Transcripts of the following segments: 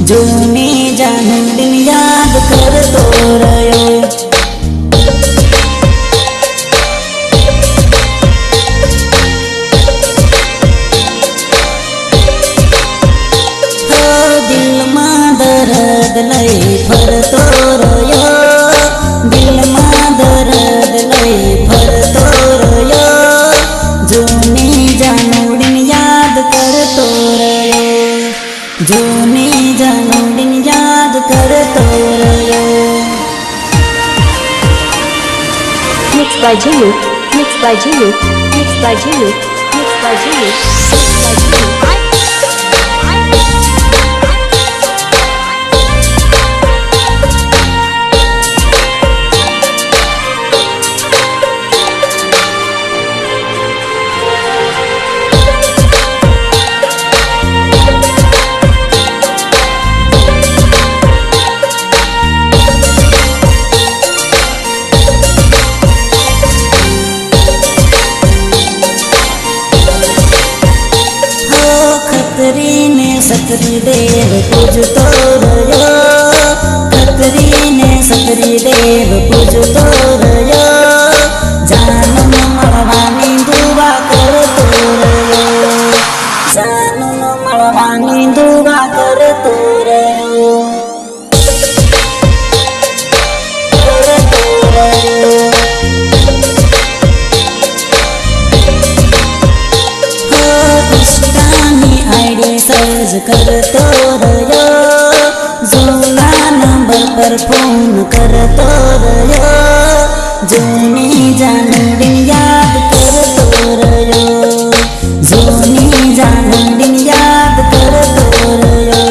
जूनी जानन याद करतो रह्यो। दिल में दर्द लई फरतो रह्यो, दिल में दर्द लई फरतो रह्यो। जूनी जानन याद करतो रह्यो, जूनी जानन याद करतो रह्यो। Mixed by Jinu, mixed by Jinu, mixed by Jinu, mixed by Jinu, mixed by Jinu. सकरी देव पूजतो रह्यो, खतरी ने सकरी देव पूजतो रह्यो। जानन मळवानी दुआ करतो रह्यो, जानन मळवानी दुआ करतो रह्यो, करतो रह्यो। हो इष्टानी आईडी सर्च करतो रह्यो, जुना नंबर पर फोन करतो रह्यो। जूनी जानन याद करतो रह्यो, जूनी जानन याद करतो रह्यो।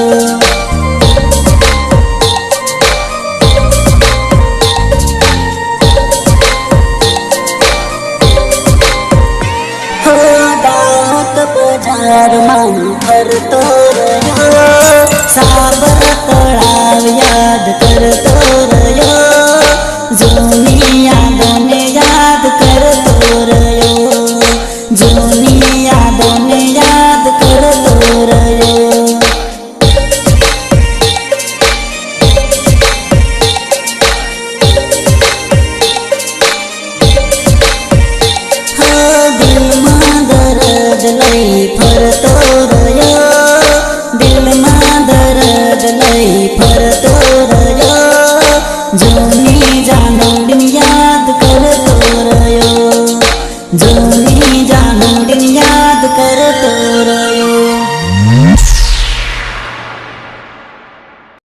हो दात बजार में फरतो रह्यो, साब